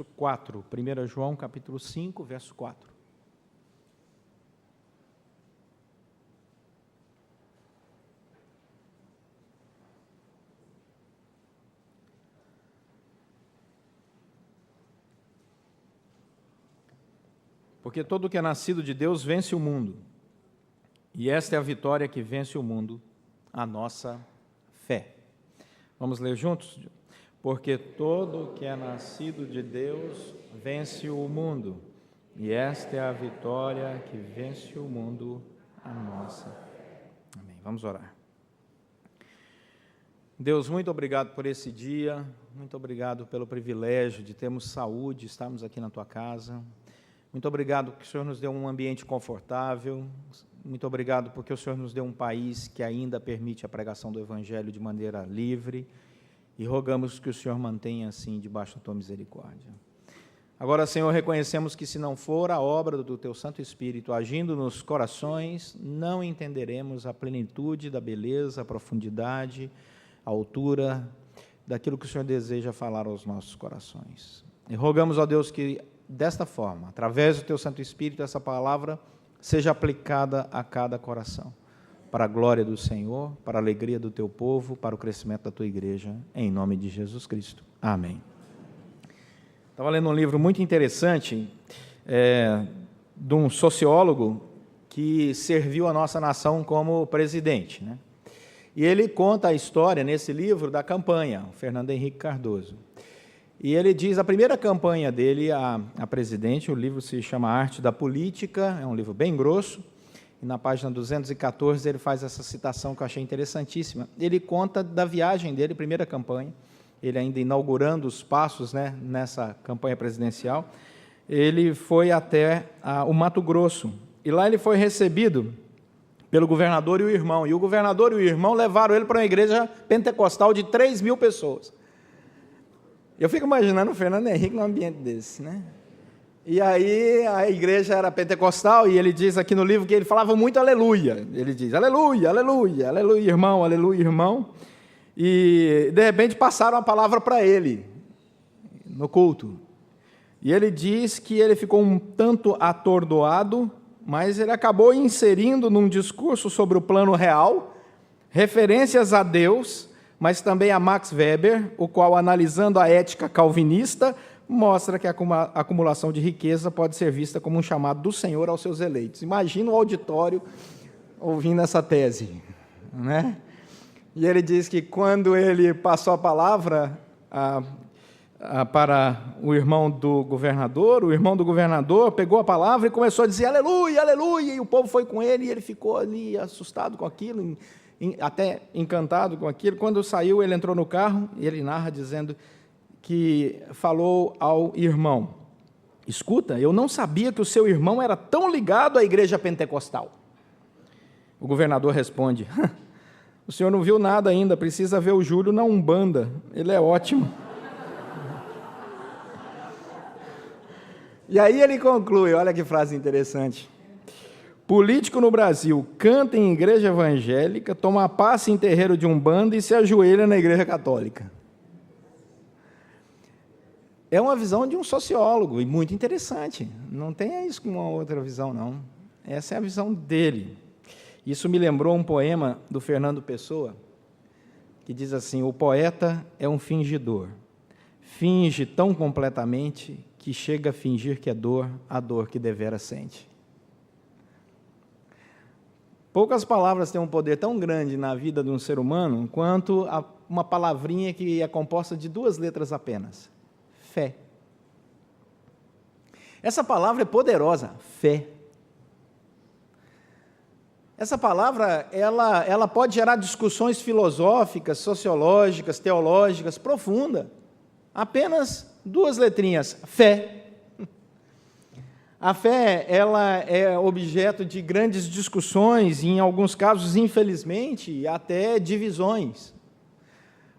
4, 1 João capítulo 5, verso 4. Porque todo o que é nascido de Deus vence o mundo, e esta é a vitória que vence o mundo, a nossa fé. Vamos ler juntos? Porque todo o que é nascido de Deus vence o mundo, e esta é a vitória que vence o mundo, a nossa. Amém. Vamos orar. Deus, muito obrigado por esse dia, muito obrigado pelo privilégio de termos saúde, estarmos aqui na Tua casa. Muito obrigado porque o Senhor nos deu um ambiente confortável, muito obrigado porque o Senhor nos deu um país que ainda permite a pregação do Evangelho de maneira livre, e rogamos que o Senhor mantenha assim debaixo da Tua misericórdia. Agora, Senhor, reconhecemos que se não for a obra do Teu Santo Espírito agindo nos corações, não entenderemos a plenitude da beleza, a profundidade, a altura daquilo que o Senhor deseja falar aos nossos corações. E rogamos, ó Deus, que desta forma, através do Teu Santo Espírito, essa palavra seja aplicada a cada coração, para a glória do Senhor, para a alegria do Teu povo, para o crescimento da Tua igreja, em nome de Jesus Cristo. Amém. Estava lendo um livro muito interessante, de um sociólogo que serviu a nossa nação como presidente, né? E ele conta a história, nesse livro, da campanha, o Fernando Henrique Cardoso. E ele diz, a primeira campanha dele a presidente, o livro se chama Arte da Política, é um livro bem grosso, e na página 214 ele faz essa citação que eu achei interessantíssima. Ele conta da viagem dele, primeira campanha, ele ainda inaugurando os passos, né, nessa campanha presidencial, ele foi até o Mato Grosso, e lá ele foi recebido pelo governador e o irmão, e o governador e o irmão levaram ele para uma igreja pentecostal de 3.000 pessoas. Eu fico imaginando o Fernando Henrique num ambiente desse, né? E aí a igreja era pentecostal, e ele diz aqui no livro que ele falava muito aleluia. Ele diz, aleluia, aleluia, aleluia, irmão, aleluia, irmão. E, de repente, passaram a palavra para ele, no culto. E ele diz que ele ficou um tanto atordoado, mas ele acabou inserindo num discurso sobre o plano real, referências a Deus, mas também a Max Weber, o qual, analisando a ética calvinista, mostra que a acumulação de riqueza pode ser vista como um chamado do Senhor aos seus eleitos. Imagina o auditório ouvindo essa tese, né? E ele diz que quando ele passou a palavra para o irmão do governador pegou a palavra e começou a dizer aleluia, aleluia, e o povo foi com ele, e ele ficou ali assustado com aquilo, até encantado com aquilo. Quando saiu, ele entrou no carro, e ele narra dizendo que falou ao irmão, escuta, eu não sabia que o seu irmão era tão ligado à igreja pentecostal. O governador responde, o senhor não viu nada ainda, precisa ver o Júlio na Umbanda, ele é ótimo. E aí ele conclui, olha que frase interessante, político no Brasil canta em igreja evangélica, toma passe em terreiro de Umbanda e se ajoelha na igreja católica. É uma visão de um sociólogo, e muito interessante. Não tenha isso com uma outra visão, não. Essa é a visão dele. Isso me lembrou um poema do Fernando Pessoa, que diz assim, o poeta é um fingidor. Finge tão completamente que chega a fingir que é dor, a dor que devera sente. Poucas palavras têm um poder tão grande na vida de um ser humano quanto uma palavrinha que é composta de 2 letras apenas. Fé. Essa palavra é poderosa, fé. Essa palavra, ela pode gerar discussões filosóficas, sociológicas, teológicas, profundas. Apenas 2 letrinhas, fé. A fé, ela é objeto de grandes discussões, e em alguns casos, infelizmente, até divisões,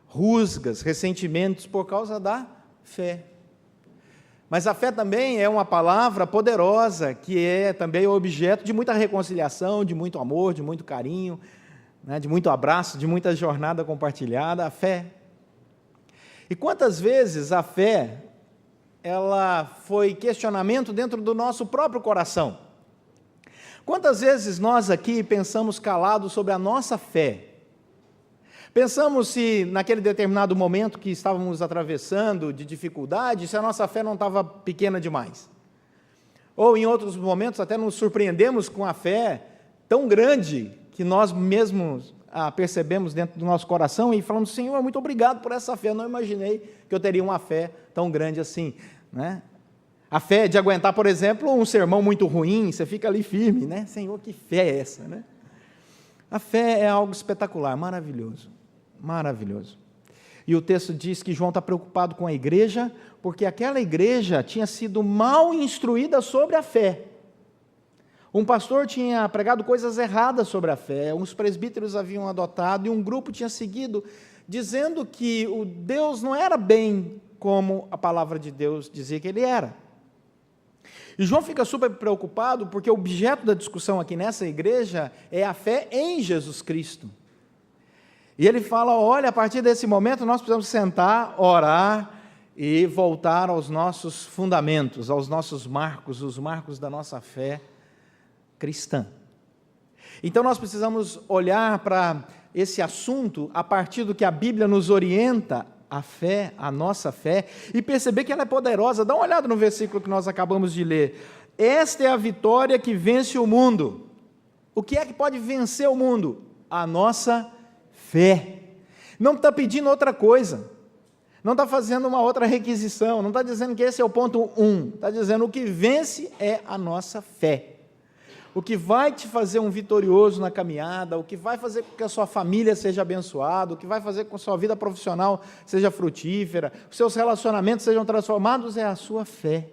rusgas, ressentimentos por causa da fé. Mas a fé também é uma palavra poderosa, que é também objeto de muita reconciliação, de muito amor, de muito carinho, né, de muito abraço, de muita jornada compartilhada, a fé. E quantas vezes a fé ela foi questionamento dentro do nosso próprio coração. Quantas vezes nós aqui pensamos calados sobre a nossa fé? Pensamos se naquele determinado momento que estávamos atravessando de dificuldade, se a nossa fé não estava pequena demais. Ou em outros momentos até nos surpreendemos com a fé tão grande que nós mesmos percebemos dentro do nosso coração e falamos: Senhor, muito obrigado por essa fé, eu não imaginei que eu teria uma fé tão grande assim, né? A fé de aguentar, por exemplo, um sermão muito ruim, você fica ali firme, né? Senhor, que fé é essa, né? A fé é algo espetacular, maravilhoso, maravilhoso. E o texto diz que João está preocupado com a igreja, porque aquela igreja tinha sido mal instruída sobre a fé. Um pastor tinha pregado coisas erradas sobre a fé, uns presbíteros haviam adotado, e um grupo tinha seguido, dizendo que o Deus não era bem como a palavra de Deus dizia que ele era. E João fica super preocupado, porque o objeto da discussão aqui nessa igreja é a fé em Jesus Cristo. E ele fala: olha, a partir desse momento nós precisamos sentar, orar e voltar aos nossos fundamentos, aos nossos marcos, os marcos da nossa fé cristã. Então nós precisamos olhar para esse assunto a partir do que a Bíblia nos orienta, a fé, a nossa fé, e perceber que ela é poderosa. Dá uma olhada no versículo que nós acabamos de ler. Esta é a vitória que vence o mundo. O que é que pode vencer o mundo? A nossa fé. Não está pedindo outra coisa, não está fazendo uma outra requisição, não está dizendo que esse é o ponto 1, está dizendo o que vence é a nossa fé. O que vai te fazer um vitorioso na caminhada, o que vai fazer com que a sua família seja abençoada, o que vai fazer com que a sua vida profissional seja frutífera, os seus relacionamentos sejam transformados, é a sua fé.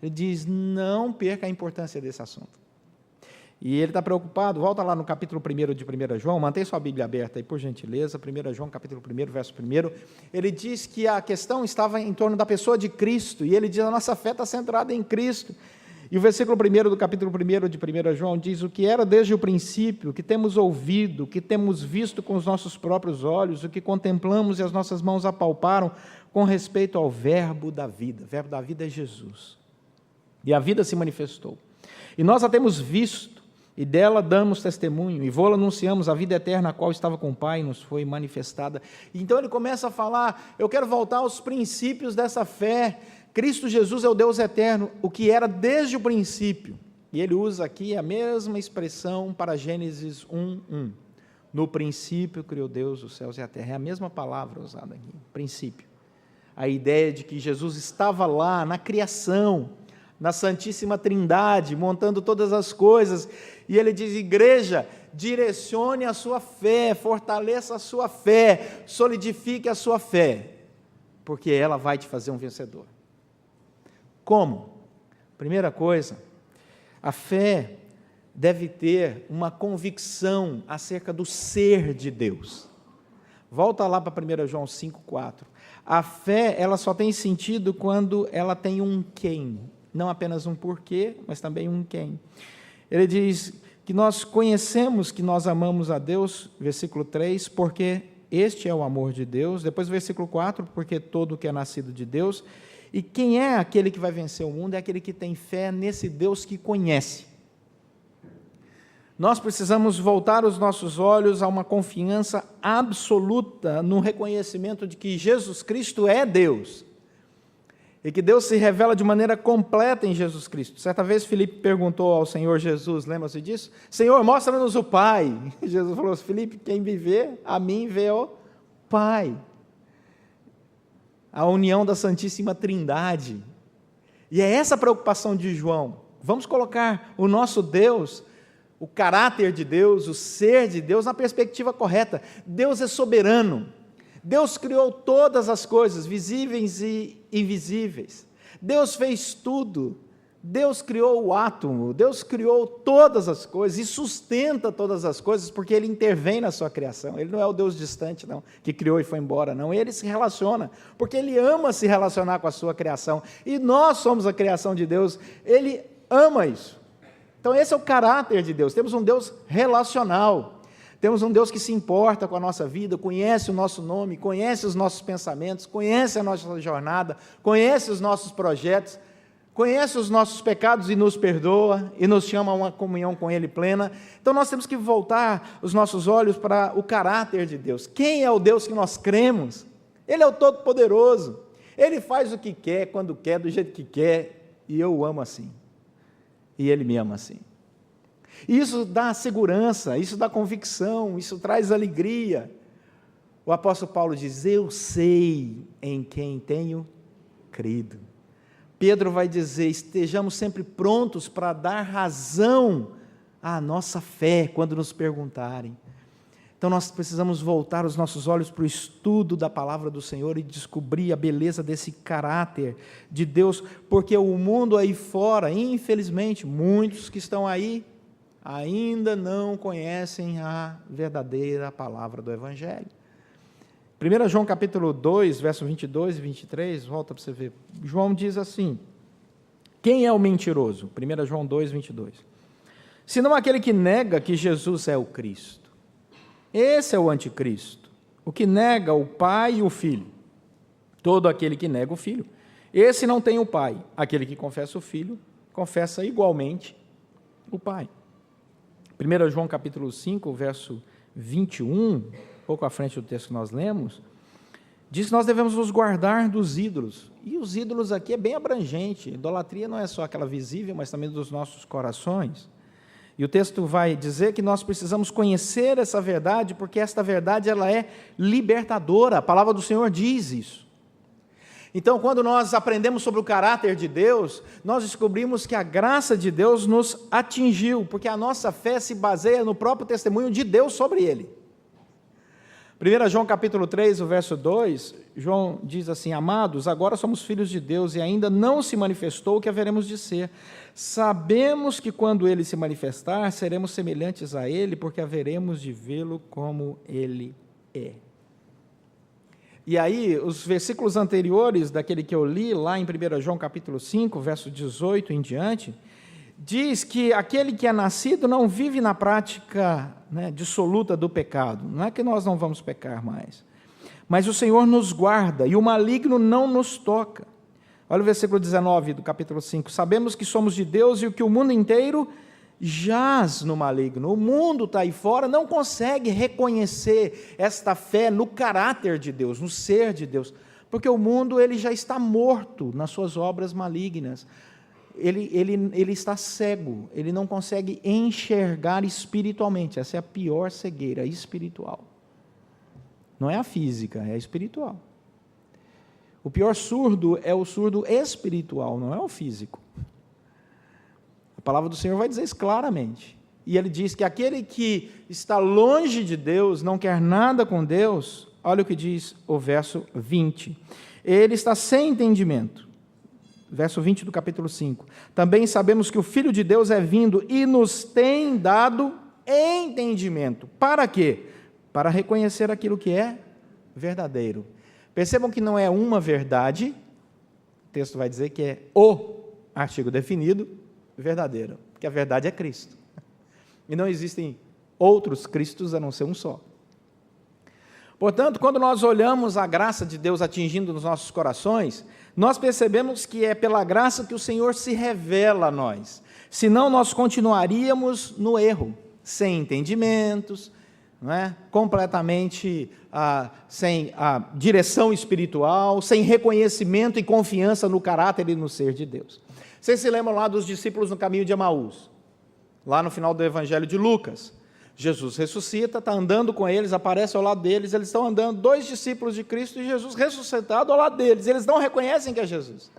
Ele diz: não perca a importância desse assunto. E ele está preocupado, volta lá no capítulo 1 de 1 João, mantém sua Bíblia aberta aí, por gentileza, 1 João, capítulo 1, verso 1, ele diz que a questão estava em torno da pessoa de Cristo, e ele diz: a nossa fé está centrada em Cristo. E o versículo 1 do capítulo 1 de 1 João diz: o que era desde o princípio, o que temos ouvido, o que temos visto com os nossos próprios olhos, o que contemplamos e as nossas mãos apalparam com respeito ao verbo da vida. O verbo da vida é Jesus. E a vida se manifestou. E nós a temos visto, e dela damos testemunho, e vô-la anunciamos, a vida eterna, a qual estava com o Pai, nos foi manifestada. Então ele começa a falar: eu quero voltar aos princípios dessa fé. Cristo Jesus é o Deus eterno, o que era desde o princípio. E ele usa aqui a mesma expressão para Gênesis 1:1. No princípio criou Deus os céus e a terra. É a mesma palavra usada aqui, princípio. A ideia de que Jesus estava lá na criação, na Santíssima Trindade, montando todas as coisas. E ele diz: igreja, direcione a sua fé, fortaleça a sua fé, solidifique a sua fé, porque ela vai te fazer um vencedor. Como? Primeira coisa, a fé deve ter uma convicção acerca do ser de Deus. Volta lá para 1 João 5,4. A fé, ela só tem sentido quando ela tem um quem, não apenas um porquê, mas também um quem. Ele diz que nós conhecemos que nós amamos a Deus, versículo 3, porque este é o amor de Deus. Depois, versículo 4, porque todo que é nascido de Deus. E quem é aquele que vai vencer o mundo? É aquele que tem fé nesse Deus que conhece. Nós precisamos voltar os nossos olhos a uma confiança absoluta no reconhecimento de que Jesus Cristo é Deus. E que Deus se revela de maneira completa em Jesus Cristo. Certa vez Filipe perguntou ao Senhor Jesus, lembra-se disso? Senhor, mostra-nos o Pai. Jesus falou: Filipe, quem me vê, a mim vê o Pai. A união da Santíssima Trindade. E é essa a preocupação de João. Vamos colocar o nosso Deus, o caráter de Deus, o ser de Deus na perspectiva correta. Deus é soberano. Deus criou todas as coisas, visíveis e invisíveis. Deus fez tudo. Deus criou o átomo, Deus criou todas as coisas e sustenta todas as coisas, porque Ele intervém na sua criação. Ele não é o Deus distante, não, que criou e foi embora, não. Ele se relaciona, porque Ele ama se relacionar com a sua criação. E nós somos a criação de Deus, Ele ama isso. Então esse é o caráter de Deus. Temos um Deus relacional. Temos um Deus que se importa com a nossa vida, conhece o nosso nome, conhece os nossos pensamentos, conhece a nossa jornada, conhece os nossos projetos, conhece os nossos pecados e nos perdoa, e nos chama a uma comunhão com Ele plena. Então nós temos que voltar os nossos olhos para o caráter de Deus. Quem é o Deus que nós cremos? Ele é o Todo-Poderoso. Ele faz o que quer, quando quer, do jeito que quer, e eu o amo assim. E Ele me ama assim. Isso dá segurança, isso dá convicção, isso traz alegria. O apóstolo Paulo diz: eu sei em quem tenho crido. Pedro vai dizer: estejamos sempre prontos para dar razão à nossa fé quando nos perguntarem. Então nós precisamos voltar os nossos olhos para o estudo da palavra do Senhor e descobrir a beleza desse caráter de Deus, porque o mundo aí fora, infelizmente, muitos que estão aí, ainda não conhecem a verdadeira palavra do Evangelho. 1 João capítulo 2, verso 22 e 23, volta para você ver. João diz assim: quem é o mentiroso? 1 João 2, 22. Senão aquele que nega que Jesus é o Cristo. Esse é o anticristo, o que nega o Pai e o Filho. Todo aquele que nega o Filho, esse não tem o Pai. Aquele que confessa o Filho, confessa igualmente o Pai. 1 João capítulo 5, verso 21, pouco à frente do texto que nós lemos, diz que nós devemos nos guardar dos ídolos. E os ídolos aqui é bem abrangente. Idolatria não é só aquela visível, mas também dos nossos corações. E o texto vai dizer que nós precisamos conhecer essa verdade, porque esta verdade ela é libertadora. A palavra do Senhor diz isso. Então, quando nós aprendemos sobre o caráter de Deus, nós descobrimos que a graça de Deus nos atingiu, porque a nossa fé se baseia no próprio testemunho de Deus sobre ele. 1 João capítulo 3, o verso 2, João diz assim: amados, agora somos filhos de Deus e ainda não se manifestou o que haveremos de ser. Sabemos que quando ele se manifestar, seremos semelhantes a ele, porque haveremos de vê-lo como ele é. E aí, os versículos anteriores daquele que eu li, lá em 1 João capítulo 5, verso 18 em diante, diz que aquele que é nascido não vive na prática dissoluta do pecado. Não é que nós não vamos pecar mais, mas o Senhor nos guarda e o maligno não nos toca. Olha o versículo 19 do capítulo 5. Sabemos que somos de Deus e que o mundo inteiro jaz no maligno. O mundo está aí fora, não consegue reconhecer esta fé no caráter de Deus, no ser de Deus, porque o mundo ele já está morto nas suas obras malignas. Ele está cego, ele não consegue enxergar espiritualmente. Essa é a pior cegueira espiritual. Não é a física, é a espiritual. O pior surdo é o surdo espiritual, não é o físico. A palavra do Senhor vai dizer isso claramente. E ele diz que aquele que está longe de Deus, não quer nada com Deus, olha o que diz o verso 20. Ele está sem entendimento. Verso 20 do capítulo 5. Também sabemos que o Filho de Deus é vindo e nos tem dado entendimento. Para quê? Para reconhecer aquilo que é verdadeiro. Percebam que não é uma verdade, o texto vai dizer que é o artigo definido, verdadeiro, porque a verdade é Cristo. E não existem outros Cristos a não ser um só. Portanto, quando nós olhamos a graça de Deus atingindo nos nossos corações, nós percebemos que é pela graça que o Senhor se revela a nós. Senão nós continuaríamos no erro, sem entendimentos, não é? Completamente sem a direção espiritual, sem reconhecimento e confiança no caráter e no ser de Deus. Vocês se lembram lá dos discípulos no caminho de Emaús? Lá no final do Evangelho de Lucas. Jesus ressuscita, está andando com eles, aparece ao lado deles, eles estão andando, 2 discípulos de Cristo e Jesus ressuscitado ao lado deles, eles não reconhecem que é Jesus.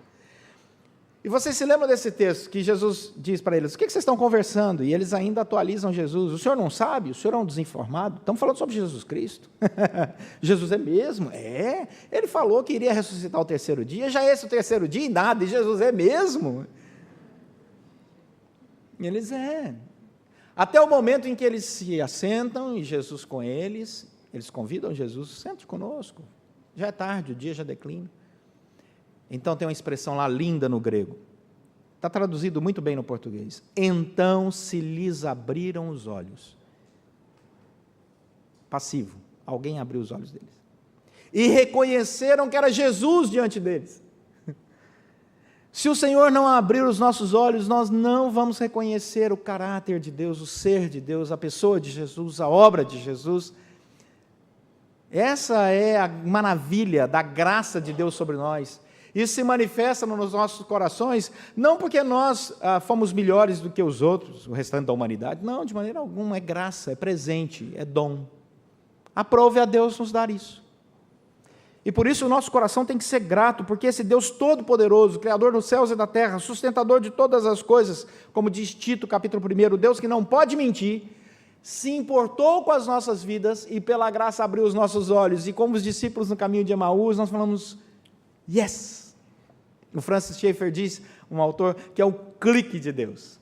E vocês se lembram desse texto que Jesus diz para eles: o que vocês estão conversando? E eles ainda atualizam Jesus. O senhor não sabe? O senhor é um desinformado? Estamos falando sobre Jesus Cristo. Jesus é mesmo? É. Ele falou que iria ressuscitar ao 3º dia, já é esse o 3º dia e nada, e Jesus é mesmo? E eles Até o momento em que eles se assentam e Jesus com eles convidam Jesus: sente conosco, já é tarde, o dia já declina. Então tem uma expressão lá linda no grego, está traduzido muito bem no português: então se lhes abriram os olhos. passivo. Alguém abriu os olhos deles. E reconheceram que era Jesus diante deles. Se o Senhor não abrir os nossos olhos, nós não vamos reconhecer o caráter de Deus, o ser de Deus, a pessoa de Jesus, a obra de Jesus. Essa é a maravilha da graça de Deus sobre nós. Isso se manifesta nos nossos corações, não porque nós fomos melhores do que os outros, o restante da humanidade, não, de maneira alguma, é graça, é presente, é dom. Aprove a Deus nos dar isso. E por isso o nosso coração tem que ser grato, porque esse Deus todo-poderoso, Criador dos céus e da terra, sustentador de todas as coisas, como diz Tito, capítulo 1, Deus que não pode mentir, se importou com as nossas vidas e pela graça abriu os nossos olhos. E como os discípulos no caminho de Emaús, nós falamos, yes! O Francis Schaeffer diz, um autor, que é o clique de Deus.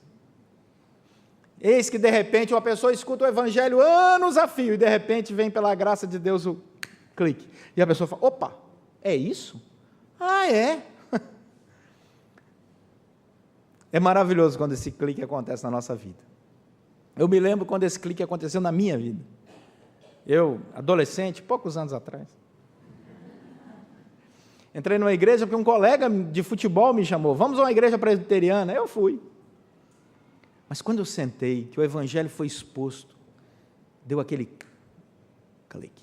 Eis que de repente uma pessoa escuta o evangelho anos a fio, e de repente vem pela graça de Deus o clique. E a pessoa fala, opa, é isso? Ah, é? É maravilhoso quando esse clique acontece na nossa vida. Eu me lembro quando esse clique aconteceu na minha vida. Eu, adolescente, poucos anos atrás. Entrei numa igreja porque um colega de futebol me chamou, vamos a uma igreja presbiteriana, eu fui. Mas quando eu sentei, que o evangelho foi exposto, deu aquele clique.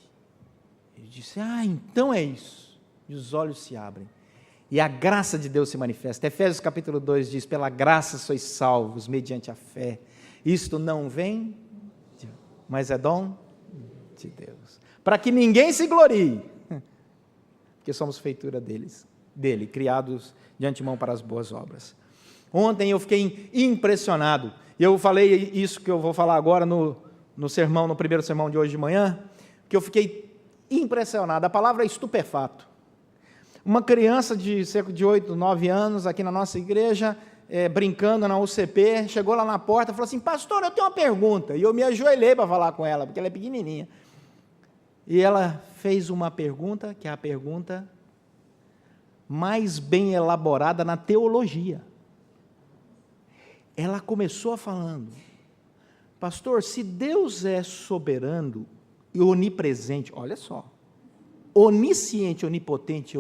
Eu disse, então é isso. E os olhos se abrem. E a graça de Deus se manifesta. Efésios capítulo 2 diz, pela graça sois salvos, mediante a fé. Isto não vem, mas é dom de Deus. Para que ninguém se glorie, porque somos feitura dele, criados de antemão para as boas obras. Ontem eu fiquei impressionado, e eu falei isso que eu vou falar agora no sermão, no primeiro sermão de hoje de manhã, que eu fiquei impressionado, a palavra é estupefato. Uma criança de cerca de 8, 9 anos, aqui na nossa igreja, brincando na UCP, chegou lá na porta e falou assim, pastor, eu tenho uma pergunta, e eu me ajoelhei para falar com ela, porque ela é pequenininha, e ela fez uma pergunta, que é a pergunta mais bem elaborada na teologia. Ela começou falando, pastor, se Deus é soberano e onipresente, olha só, onisciente, onipotente,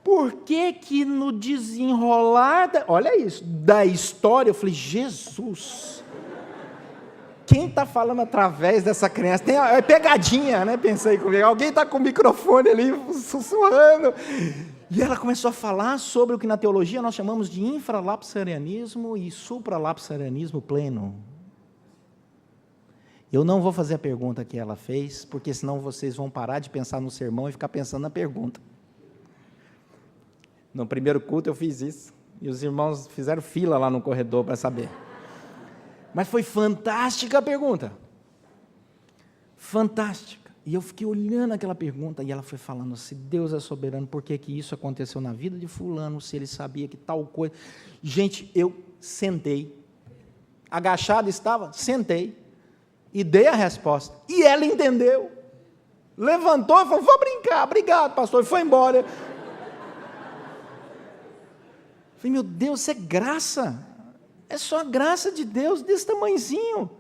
por que no desenrolar, olha isso, da história, eu falei, Jesus, quem está falando através dessa criança? É pegadinha, né? Pensei comigo, alguém está com o microfone ali, sussurrando. E ela começou a falar sobre o que na teologia nós chamamos de infralapsarianismo e supralapsarianismo pleno. Eu não vou fazer a pergunta que ela fez, porque senão vocês vão parar de pensar no sermão e ficar pensando na pergunta. No primeiro culto eu fiz isso, e os irmãos fizeram fila lá no corredor para saber. Mas foi fantástica a pergunta. Fantástica. E eu fiquei olhando aquela pergunta, e ela foi falando, se Deus é soberano, por que isso aconteceu na vida de fulano, se ele sabia que tal coisa... Gente, eu sentei, agachado estava, sentei, e dei a resposta, e ela entendeu, levantou e falou, vou brincar, obrigado pastor, e foi embora. Eu falei, meu Deus, isso é graça, é só a graça de Deus, desse tamanhozinho,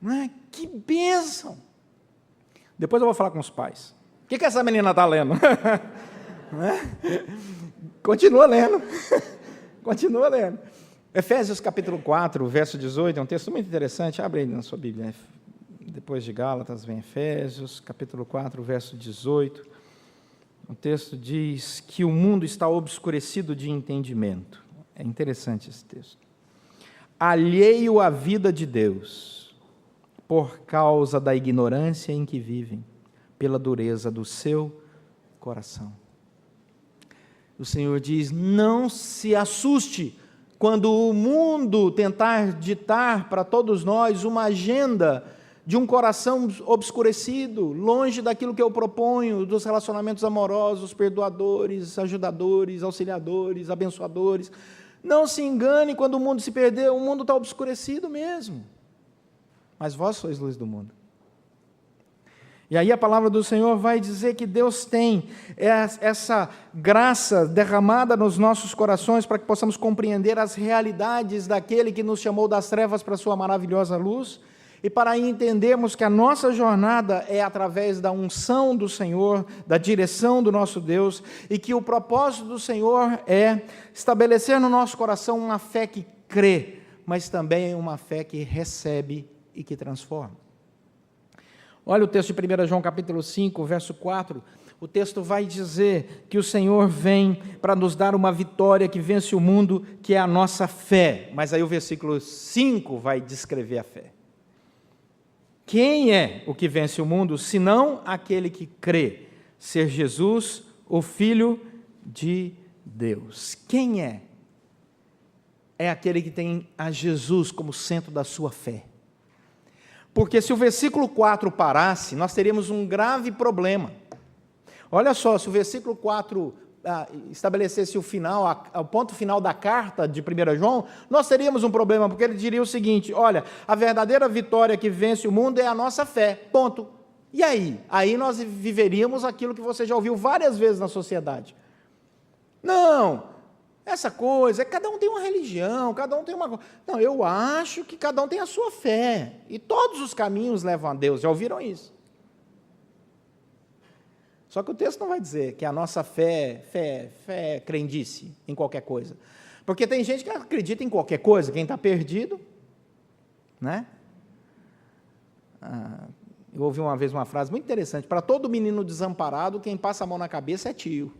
né? Que bênção. Depois eu vou falar com os pais, o que essa menina está lendo? Continua lendo, continua lendo. Efésios capítulo 4, verso 18, é um texto muito interessante, abre aí na sua Bíblia, depois de Gálatas vem Efésios, capítulo 4, verso 18, o texto diz que o mundo está obscurecido de entendimento, é interessante esse texto, alheio à vida de Deus, por causa da ignorância em que vivem, pela dureza do seu coração. O Senhor diz, não se assuste, quando o mundo tentar ditar para todos nós uma agenda de um coração obscurecido, longe daquilo que eu proponho, dos relacionamentos amorosos, perdoadores, ajudadores, auxiliadores, abençoadores. Não se engane quando o mundo se perder, o mundo está obscurecido mesmo. Mas vós sois luz do mundo. E aí a palavra do Senhor vai dizer que Deus tem essa graça derramada nos nossos corações para que possamos compreender as realidades daquele que nos chamou das trevas para a sua maravilhosa luz e para entendermos que a nossa jornada é através da unção do Senhor, da direção do nosso Deus, e que o propósito do Senhor é estabelecer no nosso coração uma fé que crê, mas também uma fé que recebe e que transforma. Olha o texto de 1 João capítulo 5, verso 4, o texto vai dizer que o Senhor vem para nos dar uma vitória que vence o mundo, que é a nossa fé, mas aí o versículo 5 vai descrever a fé. Quem é o que vence o mundo, senão aquele que crê ser Jesus, o Filho de Deus? Quem é? É aquele que tem a Jesus como centro da sua fé. Porque se o versículo 4 parasse, nós teríamos um grave problema. Olha só, se o versículo 4 estabelecesse o final, o ponto final da carta de 1 João, nós teríamos um problema, porque ele diria o seguinte: olha, a verdadeira vitória que vence o mundo é a nossa fé, ponto. E aí? Aí nós viveríamos aquilo que você já ouviu várias vezes na sociedade. Não, essa coisa, cada um tem uma religião, cada um tem uma... Não, eu acho que cada um tem a sua fé, e todos os caminhos levam a Deus, já ouviram isso? Só que o texto não vai dizer que a nossa fé é crendice em qualquer coisa. Porque tem gente que acredita em qualquer coisa, quem está perdido, né? Eu ouvi uma vez uma frase muito interessante: para todo menino desamparado, quem passa a mão na cabeça é tio.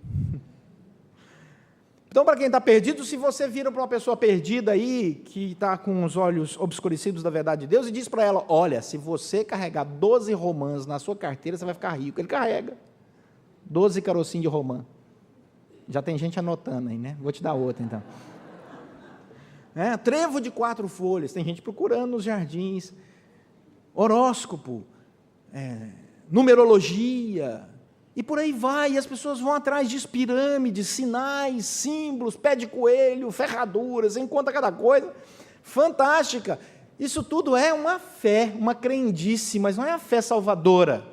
Então, para quem está perdido, se você vira para uma pessoa perdida aí, que está com os olhos obscurecidos da verdade de Deus, e diz para ela: olha, se você carregar 12 romãs na sua carteira, você vai ficar rico. Ele carrega 12 carocinhos de romã. Já tem gente anotando aí, né? Vou te dar outra, então. Trevo de 4 folhas, tem gente procurando nos jardins. Horóscopo, numerologia, e por aí vai, e as pessoas vão atrás de pirâmides, sinais, símbolos, pé de coelho, ferraduras, encontra cada coisa fantástica. Isso tudo é uma fé, uma crendice, mas não é a fé salvadora.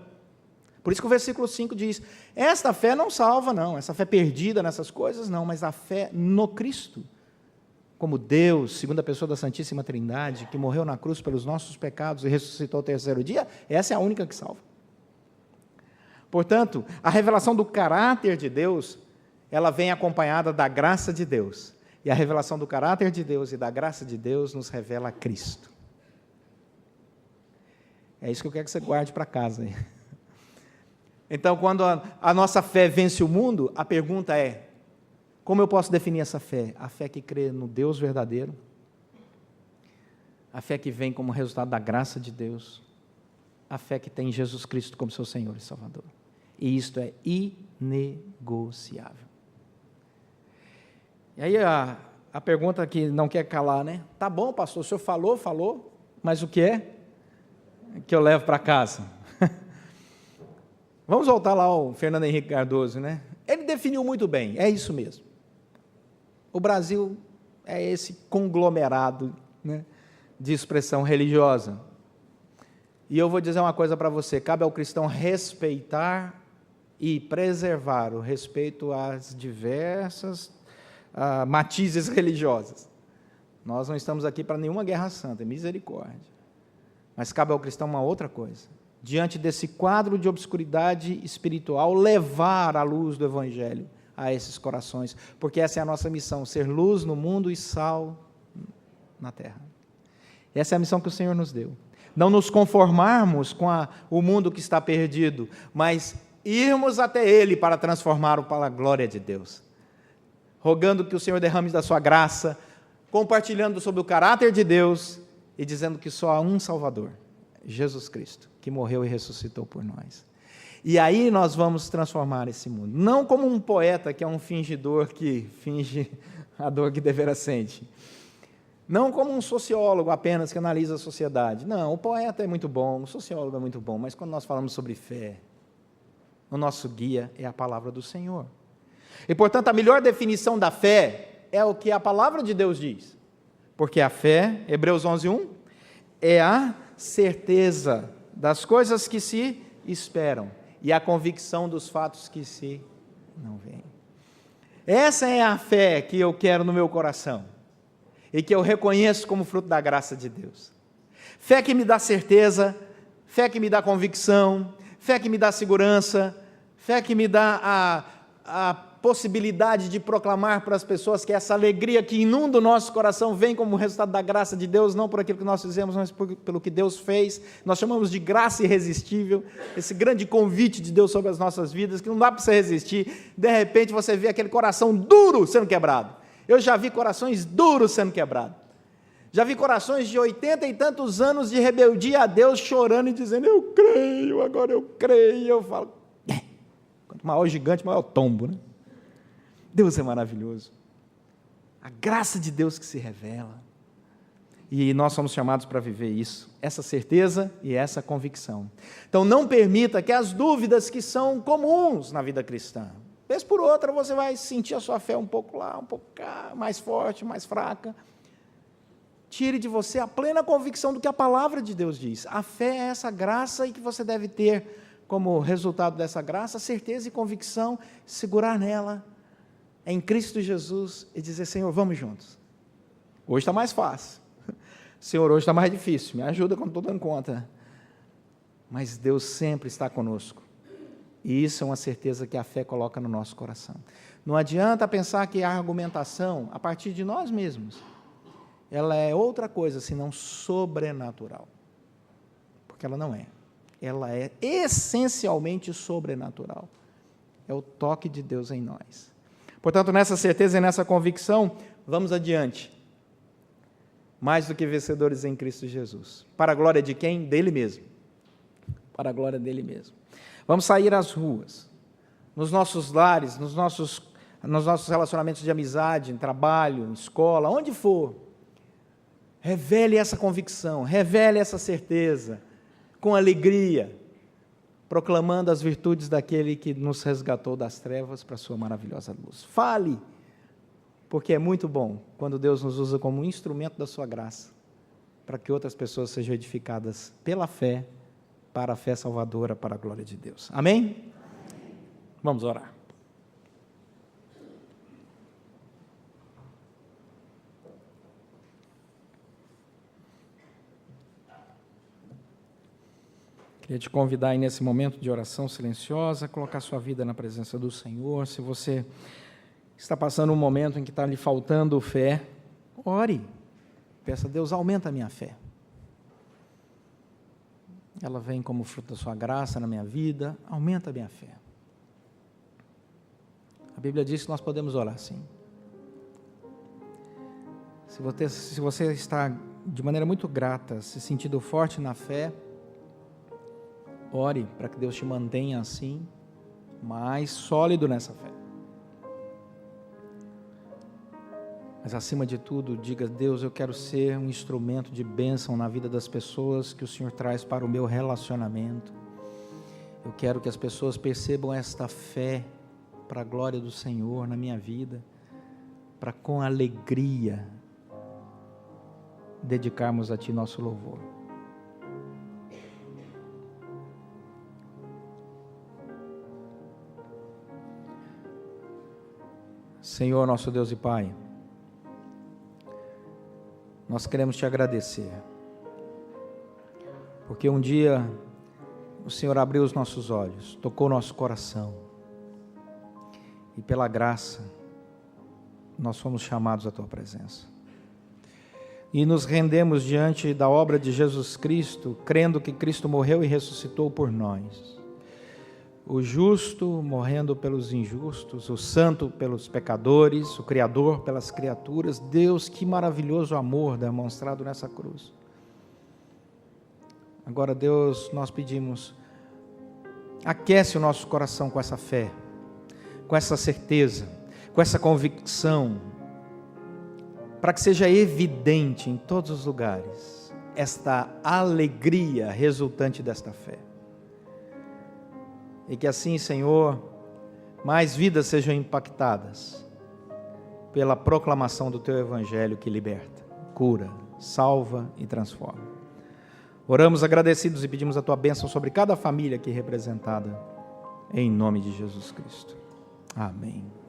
Por isso que o versículo 5 diz: esta fé não salva, não, essa fé perdida nessas coisas, não, mas a fé no Cristo, como Deus, segunda pessoa da Santíssima Trindade, que morreu na cruz pelos nossos pecados e ressuscitou ao terceiro dia, essa é a única que salva. Portanto, a revelação do caráter de Deus, ela vem acompanhada da graça de Deus, e a revelação do caráter de Deus e da graça de Deus nos revela Cristo. É isso que eu quero que você guarde para casa aí. Então, quando a nossa fé vence o mundo, a pergunta é: como eu posso definir essa fé? A fé que crê no Deus verdadeiro, a fé que vem como resultado da graça de Deus, a fé que tem Jesus Cristo como seu Senhor e Salvador. E isto é inegociável. E aí a pergunta que não quer calar, né? Tá bom, pastor, o senhor falou, mas o que é que eu levo para casa? Vamos voltar lá ao Fernando Henrique Cardoso, né? Ele definiu muito bem, é isso mesmo. O Brasil é esse conglomerado, né, de expressão religiosa. E eu vou dizer uma coisa para você: cabe ao cristão respeitar e preservar o respeito às diversas matizes religiosas. Nós não estamos aqui para nenhuma guerra santa, misericórdia. Mas cabe ao cristão uma outra coisa: diante desse quadro de obscuridade espiritual, levar a luz do Evangelho a esses corações, porque essa é a nossa missão: ser luz no mundo e sal na terra. Essa é a missão que o Senhor nos deu. Não nos conformarmos com o mundo que está perdido, mas irmos até Ele para transformá-lo para a glória de Deus, rogando que o Senhor derrame da sua graça, compartilhando sobre o caráter de Deus e dizendo que só há um Salvador, Jesus Cristo, que morreu e ressuscitou por nós. E aí nós vamos transformar esse mundo, não como um poeta que é um fingidor que finge a dor que devera sente, não como um sociólogo apenas que analisa a sociedade. Não, o poeta é muito bom, o sociólogo é muito bom, mas quando nós falamos sobre fé, o nosso guia é a palavra do Senhor. E, portanto, a melhor definição da fé é o que a palavra de Deus diz, porque a fé, Hebreus 11:1, é a certeza das coisas que se esperam e a convicção dos fatos que se não veem. Essa é a fé que eu quero no meu coração e que eu reconheço como fruto da graça de Deus. Fé que me dá certeza, fé que me dá convicção, fé que me dá segurança, fé que me dá a possibilidade de proclamar para as pessoas que essa alegria que inunda o nosso coração vem como resultado da graça de Deus, não por aquilo que nós fizemos, mas pelo que Deus fez. Nós chamamos de graça irresistível, esse grande convite de Deus sobre as nossas vidas, que não dá para você resistir. De repente você vê aquele coração duro sendo quebrado. Eu já vi corações duros sendo quebrados. Já vi corações de 80 e tantos anos de rebeldia a Deus chorando e dizendo: eu creio, agora eu creio. Eu falo, quanto maior o gigante, maior o tombo, né? Deus é maravilhoso. A graça de Deus que se revela. E nós somos chamados para viver isso, essa certeza e essa convicção. Então não permita que as dúvidas que são comuns na vida cristã, vez por outra você vai sentir a sua fé um pouco lá, um pouco cá, mais forte, mais fraca, tire de você a plena convicção do que a palavra de Deus diz. A fé é essa graça e que você deve ter como resultado dessa graça, certeza e convicção, segurar nela, em Cristo Jesus, e dizer: Senhor, vamos juntos. Hoje está mais fácil. Senhor, hoje está mais difícil. Me ajuda quando estou dando conta. Mas Deus sempre está conosco. E isso é uma certeza que a fé coloca no nosso coração. Não adianta pensar que a argumentação, a partir de nós mesmos, ela é outra coisa senão sobrenatural. Porque ela não é. Ela é essencialmente sobrenatural. É o toque de Deus em nós. Portanto, nessa certeza e nessa convicção, vamos adiante. Mais do que vencedores em Cristo Jesus. Para a glória de quem? Dele mesmo. Para a glória dele mesmo. Vamos sair às ruas, nos nossos lares, nos nossos relacionamentos de amizade, em trabalho, em escola, onde for. Revele essa convicção, revele essa certeza, com alegria, proclamando as virtudes daquele que nos resgatou das trevas para a sua maravilhosa luz. Fale, porque é muito bom quando Deus nos usa como um instrumento da sua graça, para que outras pessoas sejam edificadas pela fé, para a fé salvadora, para a glória de Deus. Amém? Vamos orar. Queria te convidar aí nesse momento de oração silenciosa, a colocar sua vida na presença do Senhor. Se você está passando um momento em que está lhe faltando fé, ore. Peça a Deus: aumenta a minha fé. Ela vem como fruto da sua graça na minha vida, aumenta a minha fé. A Bíblia diz que nós podemos orar assim. Se você está de maneira muito grata, se sentindo forte na fé, ore para que Deus te mantenha assim, mais sólido nessa fé. Mas acima de tudo, diga: Deus, eu quero ser um instrumento de bênção na vida das pessoas que o Senhor traz para o meu relacionamento. Eu quero que as pessoas percebam esta fé para a glória do Senhor na minha vida, para com alegria dedicarmos a Ti nosso louvor. Senhor, nosso Deus e Pai, nós queremos Te agradecer, porque um dia o Senhor abriu os nossos olhos, tocou nosso coração, e pela graça nós fomos chamados à Tua presença. E nos rendemos diante da obra de Jesus Cristo, crendo que Cristo morreu e ressuscitou por nós. O justo morrendo pelos injustos, o santo pelos pecadores, o Criador pelas criaturas. Deus, que maravilhoso amor demonstrado nessa cruz. Agora, Deus, nós pedimos, aquece o nosso coração com essa fé, com essa certeza, com essa convicção, para que seja evidente em todos os lugares esta alegria resultante desta fé. E que assim, Senhor, mais vidas sejam impactadas pela proclamação do Teu Evangelho que liberta, cura, salva e transforma. Oramos agradecidos e pedimos a Tua bênção sobre cada família aqui representada, em nome de Jesus Cristo. Amém.